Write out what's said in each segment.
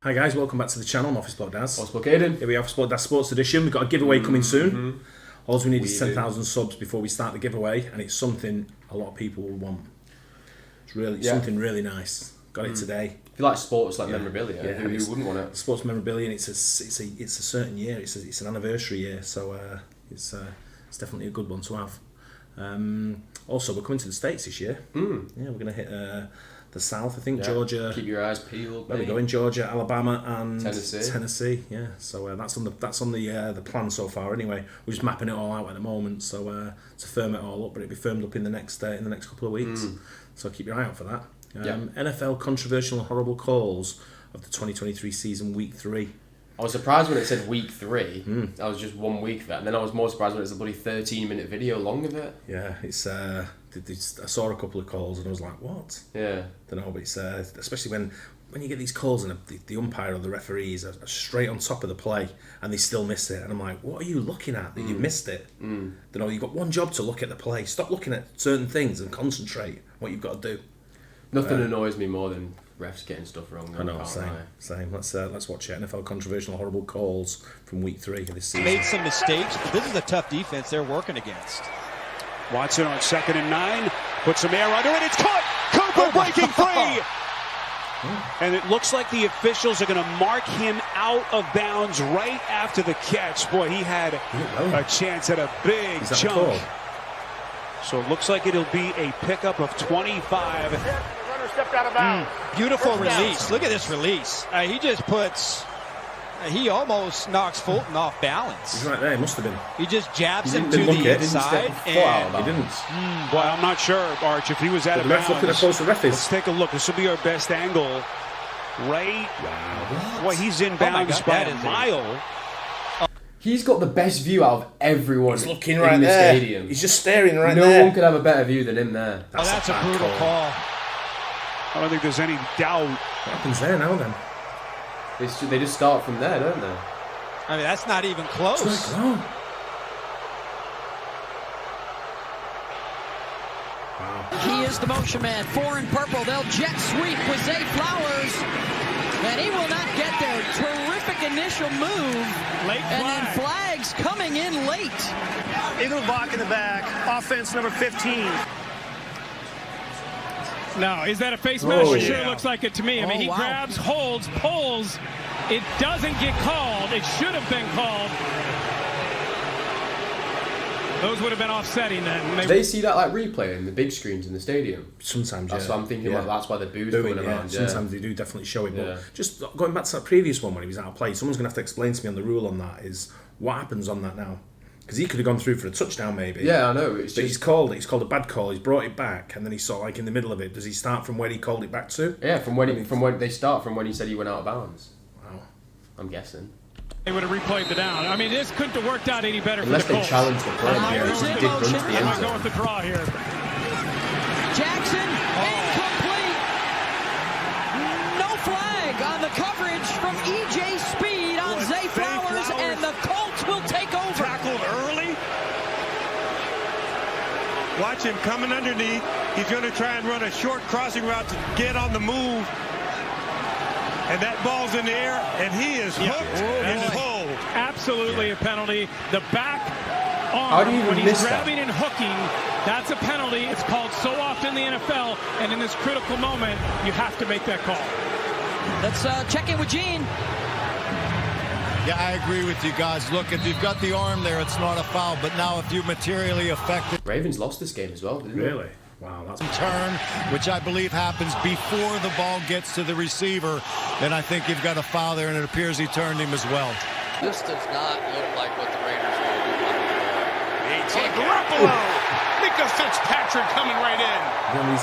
Hi guys, welcome back to the channel. I'm Office Block Daz. Office Block Aidan. Here we are, Office Block Daz Sports Edition. We've got a giveaway coming soon. All we need is 10,000 subs before we start the giveaway, and it's something a lot of people will want. It's really something really nice. Got it today. If you like sports, like memorabilia, who wouldn't want it? Sports memorabilia, and it's a certain year. It's an anniversary year, so it's definitely a good one to have. Also, we're coming to the States this year. Yeah, we're going to hit the South, I think, Georgia. Keep your eyes peeled. Where we go in Georgia, Alabama, and Tennessee. Yeah, so that's on the plan so far. Anyway, we're just mapping it all out at the moment, so to firm it all up. But it'll be firmed up in the next couple of weeks. So keep your eye out for that. NFL controversial and horrible calls of the 2023 season, week 3. I was surprised when it said week 3. That was just 1 week of that, and then I was more surprised when it's a bloody 13-minute video long of it. Yeah, it's. I saw a couple of calls and I was like, what? Yeah. Don't know, but it's especially when you get these calls and the umpire or the referees are straight on top of the play and they still miss it, and I'm like, what are you looking at that you missed it? Don't know, you've got one job to look at the play. Stop looking at certain things and concentrate what you've got to do. Nothing annoys me more than refs getting stuff wrong. I know, same. Let's watch it. NFL controversial horrible calls from week 3 of this season. Made some mistakes, but this is a tough defense they're working against. Watson on 2nd and 9, put some air under it, it's caught! Cooper breaking free! And it looks like the officials are going to mark him out of bounds right after the catch. Boy, he had a chance at a big chunk. So it looks like it'll be a pickup of 25. Runner stepped out of bounds. Beautiful release. Look at this release. He just puts... He almost knocks Fulton off balance. He's right there. He must have been. He just jabs him to the inside. He didn't. Well, I'm not sure, Arch, if he was out of bounds. Look at how close the ref is. Let's take a look. This will be our best angle. Right. Wow. Well, he's in bounds by a mile. He's got the best view out of everyone. He's looking right in the stadium. He's just staring right there. No one could have a better view than him there. That's a brutal call. I don't think there's any doubt. What happens there now then? They just start from there, don't they? I mean, that's not even close. It's not Wow. He is the motion man. 4 in purple. They'll jet sweep with Zay Flowers. And he will not get there. Terrific initial move. Late and then flags coming in late. Eagle block in the back. Offense number 15. No, is that a face mask? It sure looks like it to me. I mean, he grabs, holds, pulls. It doesn't get called. It should have been called. Those would have been offsetting then. They see that like replay in the big screens in the stadium. Sometimes, that's what I'm thinking about. That's why the boo's going around. Sometimes they do definitely show it. But just going back to that previous one when he was out of play, someone's going to have to explain to me on the rule on that is what happens on that now. Because he could have gone through for a touchdown, maybe. Yeah, I know. But he's called it. He's called a bad call. He's brought it back, and then he's sort of like in the middle of it. Does he start from where he called it back to? Yeah, from when they start from when he said he went out of bounds. Wow. I'm guessing. They would have replayed the down. I mean, this couldn't have worked out any better unless for the they challenged the play. He did run to the end zone. Go with the draw here. Jackson, incomplete. No flag on the coverage from E.J. Speed on Zay Flowers, and the Colts will take over. Tackled early. Watch him coming underneath. He's going to try and run a short crossing route to get on the move. And that ball's in the air, and he is hooked and pulled. Absolutely a penalty. The back arm, when he's grabbing and hooking, that's a penalty. It's called so often in the NFL, and in this critical moment, you have to make that call. Let's check in with Gene. Yeah, I agree with you guys. Look, if you've got the arm there, it's not a foul. But now if you materially affect it... Ravens lost this game as well, didn't they? Really? Wow, that's... Turn, which I believe happens before the ball gets to the receiver. Then I think you've got a foul there, and it appears he turned him as well. This does not look like what the Raiders are going to do. Garoppolo! Mika Fitzpatrick coming right in.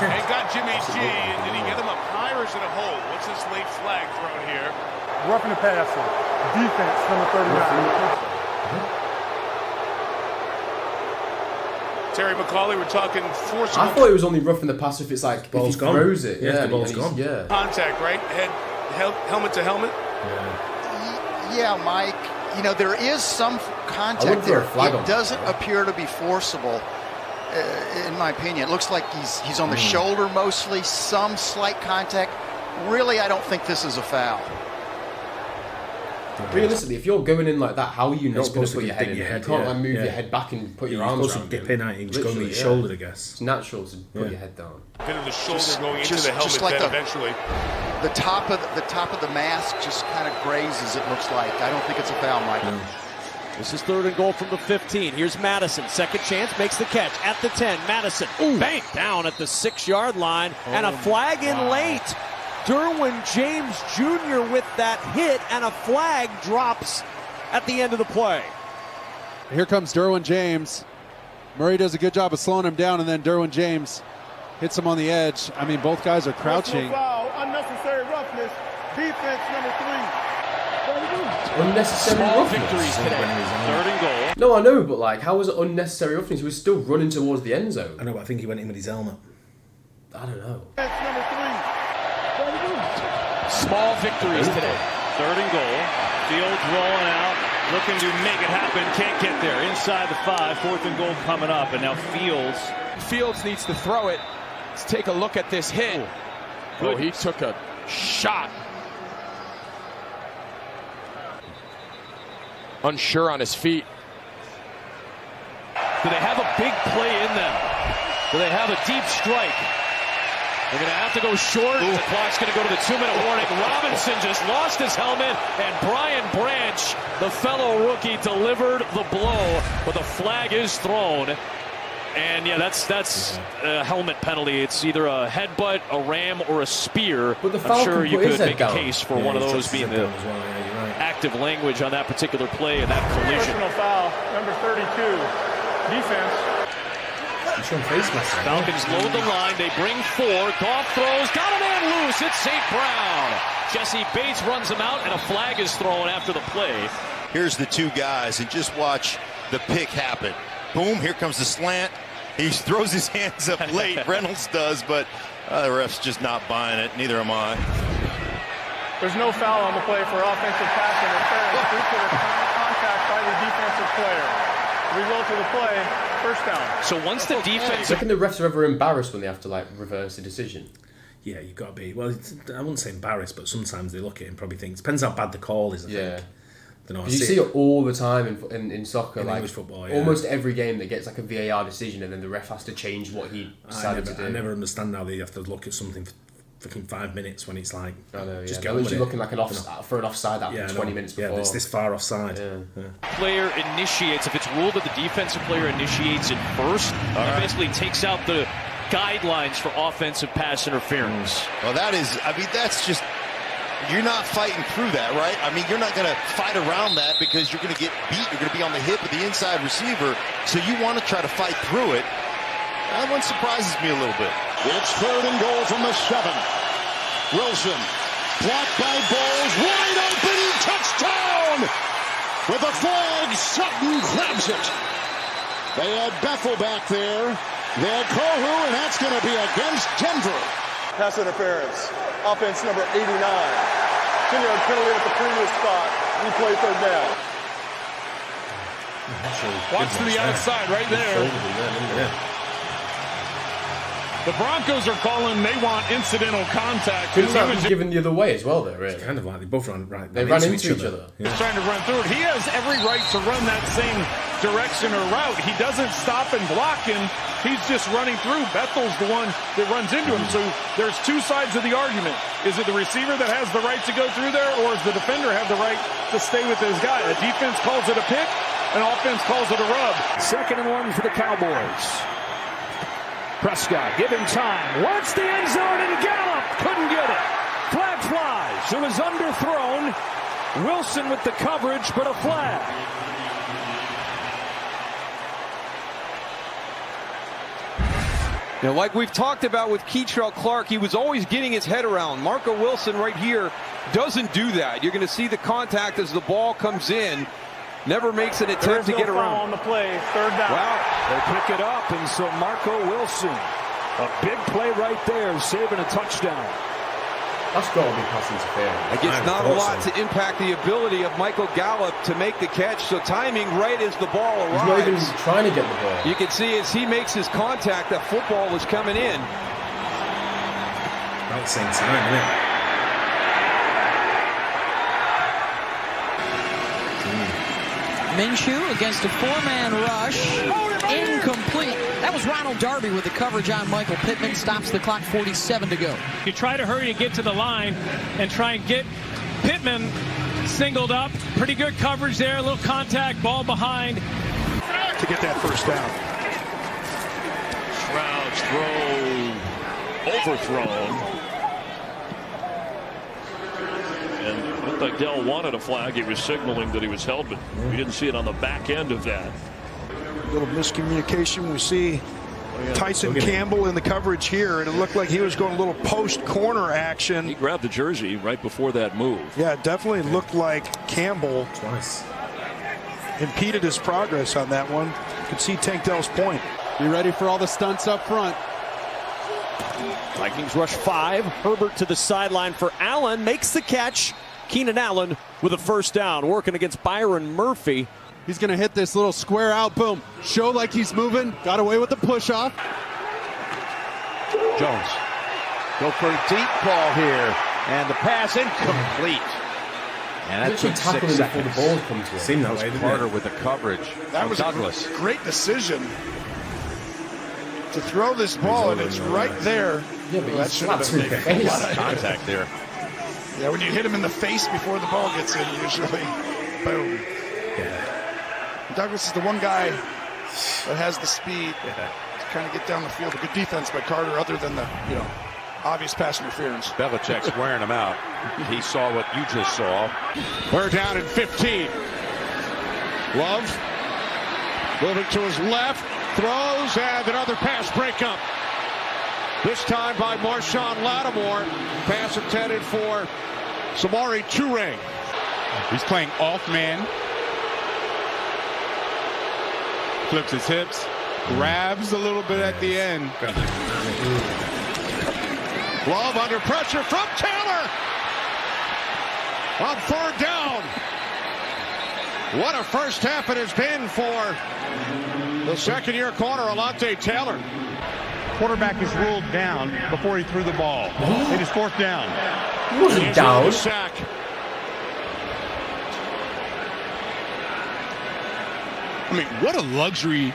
They got Jimmy G. And did he get him up high or is it a hole? What's this late flag thrown here? Roughing the passer. Defense, number 39. Terry McCauley, we're talking forcible. I thought it was only roughing the pass if it's like ball's if he gone. throws it. Yeah, the ball's gone. Yeah. Contact, right? Helmet to helmet. Yeah, Mike. You know, there is some contact there. It doesn't appear to be forcible, in my opinion. It looks like he's on the shoulder mostly, some slight contact. Really, I don't think this is a foul. Realistically, if you're going in like that, how are you not going to put your head in? You can't like move your head back and put your arms around. Dip in, and just go with your shoulder, I guess. It's natural to put your head down. Bit of the shoulder going into the helmet like eventually. The top of the mask just kind of grazes, it looks like. I don't think it's a foul, Mike. No. This is 3rd and goal from the 15. Here's Madison. Second chance, makes the catch at the 10. Madison, bang, down at the 6-yard line. And a flag in late. Derwin James Jr. with that hit, and a flag drops at the end of the play. Here comes Derwin James. Murray does a good job of slowing him down, and then Derwin James hits him on the edge. I mean, both guys are crouching. Foul, unnecessary roughness, defense number 3. Unnecessary roughness today. 3rd and goal. No, I know, but like, how was it unnecessary roughness? He was still running towards the end zone. I know, but I think he went in with his helmet. I don't know. Defense number 3. Small victories today. 3rd and goal. Fields rolling out, looking to make it happen. Can't get there. Inside the 5. 4th and goal coming up, and now Fields needs to throw it. Let's take a look at this hit. Oh, he took a shot. Unsure on his feet. Do they have a big play in them? Do they have a deep strike? They're going to have to go short. The clock's going to go to the 2-minute warning. Robinson just lost his helmet, and Brian Branch, the fellow rookie, delivered the blow, but the flag is thrown. And yeah, that's a helmet penalty. It's either a headbutt, a ram, or a spear. But the I'm sure you could make a case for one of those being the active language on that particular play and that collision. Personal foul, number 32, defense. Falcons load the line. They bring 4. Goff throws. Got a man loose. It's St. Brown. Jesse Bates runs him out, and a flag is thrown after the play. Here's the 2 guys, and just watch the pick happen. Boom, here comes the slant. He throws his hands up late. Reynolds does, but the ref's just not buying it. Neither am I. There's no foul on the play for offensive pass interference. Due to the contact by the defensive player. Result of the play, first down. So once the defense... I reckon the refs are ever embarrassed when they have to like reverse the decision. Yeah, you've got to be. Well, I wouldn't say embarrassed, but sometimes they look at it and probably think... Depends how bad the call is, I think. You see it all the time in soccer, like English football, almost every game that gets like a VAR decision and then the ref has to change what he decided to do. I never understand how they have to look at something for fucking 5 minutes when it's like... I know, just get on with it. Looking like for an offside after 20 minutes before. Yeah, it's this far offside. Player initiates, if it's ruled that the defensive player initiates it first, it basically takes out the guidelines for offensive pass interference. Well, that's just... You're not fighting through that, right? I mean, you're not going to fight around that because you're going to get beat. You're going to be on the hip of the inside receiver. So you want to try to fight through it. That one surprises me a little bit. It's 3rd and goal from the 7. Wilson, blocked by Bowles, wide open, touchdown! With a flag, Sutton grabs it. They had Bethel back there. They had Kohu, and that's going to be against Denver. Pass interference. Offense number 89. 10-yard penalty at the previous spot. Replay 3rd down. Watch to the outside right there. The Broncos are calling, they want incidental contact. Couldn't that be given the other way as well, though, really? It's kind of like they both ran into each other. He's trying to run through it. He has every right to run that same direction or route. He doesn't stop and block him. He's just running through. Bethel's the one that runs into him. So there's 2 sides of the argument. Is it the receiver that has the right to go through there, or does the defender have the right to stay with his guy? The defense calls it a pick, and offense calls it a rub. 2nd and 1 for the Cowboys. Prescott, give him time. Wants the end zone and Gallup couldn't get it. Flag flies. It was underthrown. Wilson with the coverage, but a flag. You know, like we've talked about with Keitrell Clark, he was always getting his head around. Marco Wilson right here doesn't do that. You're going to see the contact as the ball comes in. Never makes an attempt to get around. On the play, 3rd down. Well, they pick it up, and so Marco Wilson, a big play right there, saving a touchdown. That's got to be pass interference. I guess not a lot to impact the ability of Michael Gallup to make the catch. So timing right as the ball arrives. He's not even trying to get the ball. You can see as he makes his contact, that football is coming in. About the same time, isn't it? Minshew against a four-man rush. Incomplete. That was Ronald Darby with the coverage on Michael Pittman. Stops the clock, 47 to go. You try to hurry to get to the line and try and get Pittman singled up. Pretty good coverage there. A little contact, ball behind. To get that first down. Stroud's throw overthrown. And it looked like Dell wanted a flag. He was signaling that he was held, but we didn't see it on the back end of that. A little miscommunication. We see Tyson Campbell in the coverage here, and it looked like he was going a little post corner action. He grabbed the jersey right before that move. Yeah, it definitely looked like Campbell impeded his progress on that one. You could see Tank Dell's point. Be ready for all the stunts up front. Vikings rush 5. Herbert to the sideline for Allen. Makes the catch. Keenan Allen with a first down. Working against Byron Murphy. He's going to hit this little square out. Boom. Show like he's moving. Got away with the push off. Jones. Go for a deep ball here. And the pass incomplete. And that took 6 seconds. Before the ball comes to Seemed that way, Carter with the coverage. That was Douglas. a great decision to throw this ball, and it's right there. Yeah, but that should have been a lot of contact there. Yeah, when you hit him in the face before the ball gets in, usually, boom. Yeah. Douglas is the one guy that has the speed to kind of get down the field. A good defense by Carter, other than the obvious pass interference. Belichick's wearing him out. He saw what you just saw. We're down at 15. Love moving to his left, throws, and another pass breakup. This time by Marshawn Lattimore. Pass intended for Samori Toure. He's playing off man. Flips his hips, grabs a little bit at the end. Love under pressure from Taylor. On third down. What a first half it has been for the second-year corner, Alontae Taylor. Quarterback is ruled down before he threw the ball. It is fourth down. He wasn't down. Sack. I mean, what a luxury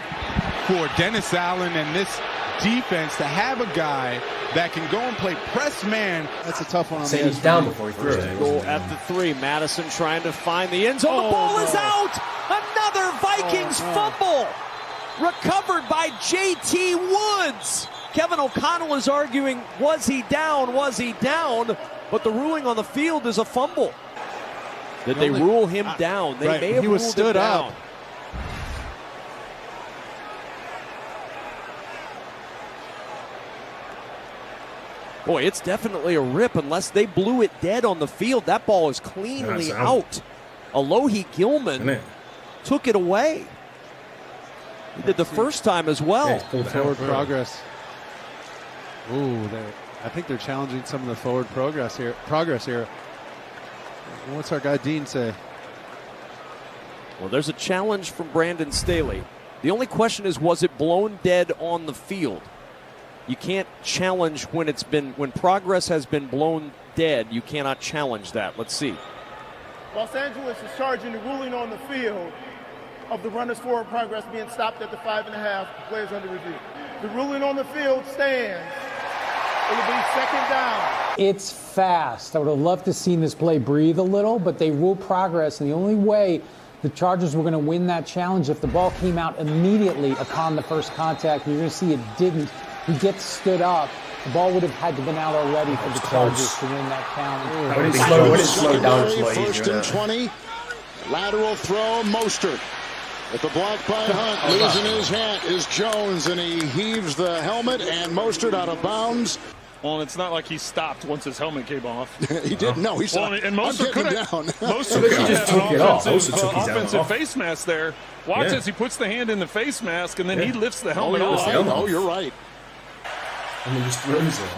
for Dennis Allen and this defense to have a guy that can go and play press man. That's a tough one on Say the he's down before he threw it. Goal at the 3. Madison trying to find the end zone. The ball is out. Another Vikings fumble. Recovered by J.T. Woods. Kevin O'Connell is arguing, was he down? Was he down? But the ruling on the field is a fumble. Did they rule him down? They may have he was ruled stood him down. up. Boy, it's definitely a rip unless they blew it dead on the field. That ball is cleanly out. Alohi Gilman took it away. He did the first time as well. Forward progress. Ooh, I think they're challenging some of the forward progress here. What's our guy Dean say? Well, there's a challenge from Brandon Staley. The only question is, was it blown dead on the field? You can't challenge when progress has been blown dead. You cannot challenge that. Let's see. Los Angeles is charging the ruling on the field of the runner's forward progress being stopped at the 5.5, players under review. The ruling on the field stands. It will be second down. It's fast. I would have loved to have seen this play breathe a little, but they rule progress, and the only way the Chargers were going to win that challenge if the ball came out immediately upon the first contact. You're going to see it didn't. He gets stood up. The ball would have had to been out already for the Chargers to win that count. When it's slowed down, first and 20. Lateral throw, Mostert. At the block by Hunt, losing his hat is Jones, and he heaves the helmet, and Mostert out of bounds. Well, it's not like he stopped once his helmet came off. He didn't. No, he saw. Well, and Mostert could have. Mostert just took it off. Offensive face mask there. Watch as he puts the hand in the face mask, and then he lifts the helmet off. Oh, you're right. And he just throws it.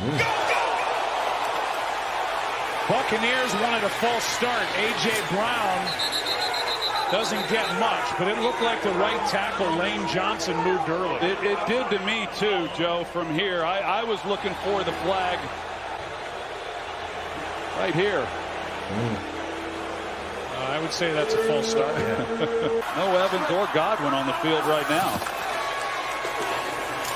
Buccaneers wanted a false start. A.J. Brown doesn't get much, but it looked like the right tackle, Lane Johnson, moved early. It did to me, too, Joe, from here. I was looking for the flag right here. I would say that's a false start. No Evans or Godwin on the field right now.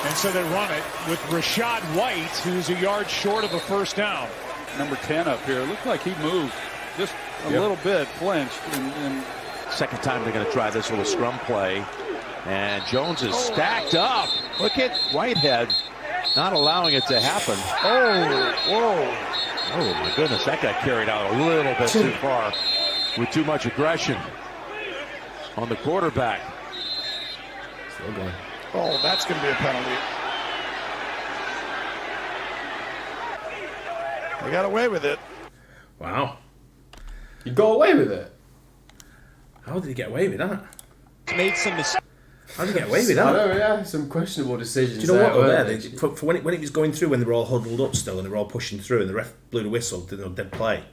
And so they run it with Rachaad White, who's a yard short of a first down. Number 10 up here. Looked like he moved just a little bit, flinched. And second time they're going to try this little scrum play. And Jones is stacked up. Look at Whitehead not allowing it to happen. Oh, my goodness. That got carried out a little bit too far with too much aggression on the quarterback. Still going. Oh, that's going to be a penalty. They got away with it. Wow. You got away with it? How did he get away with that? Made some mistakes. How did he get away with that? I know, yeah, some questionable decisions. Do you know what? There, for when it was going through, when they were all huddled up still and they were all pushing through, and the ref blew the whistle, did no dead play.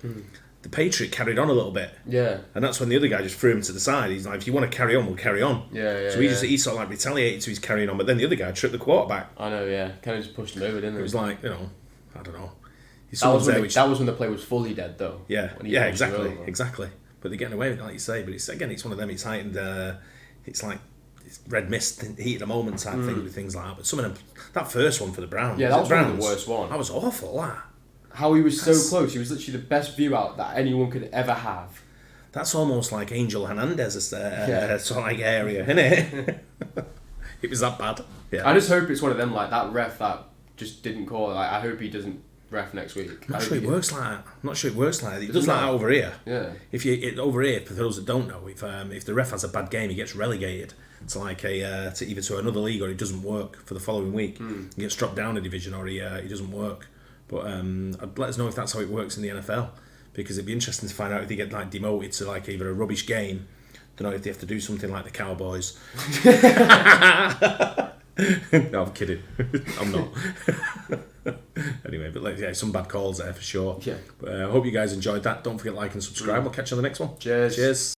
The Patriot carried on a little bit. Yeah. And that's when the other guy just threw him to the side. He's like, if you want to carry on, we'll carry on. Yeah. So he sort of like retaliated, so he's carrying on. But then the other guy tripped the quarterback. I know, yeah. Kind of just pushed him over, didn't he? It was like, I don't know. That was when the play was fully dead, though. Yeah, exactly. But they're getting away with it, like you say. But it's one of them. It's heightened. It's like it's red mist, heat of the moment type thing with things like that. But some of them, that first one for the Browns. Yeah, that was one of the worst one. That was awful. How he was so close. He was literally the best view out that anyone could ever have. That's almost like Angel Hernandez's sort of like area, isn't it? It was that bad. Yeah. I just hope it's one of them like that ref that just didn't call it. Like, I hope he doesn't ref next week. I'm not sure it works like that. It does like that over here. Yeah. Over here, for those that don't know, if the ref has a bad game, he gets relegated to like to either to another league or he doesn't work for the following week. He gets dropped down a division or he doesn't work. But let us know if that's how it works in the NFL, because it'd be interesting to find out if they get like demoted to like either a rubbish game. Don't know if they have to do something like the Cowboys. No, I'm kidding. I'm not. Anyway, but some bad calls there for sure. Yeah. But I hope you guys enjoyed that. Don't forget to like and subscribe. We'll catch you on the next one. Cheers.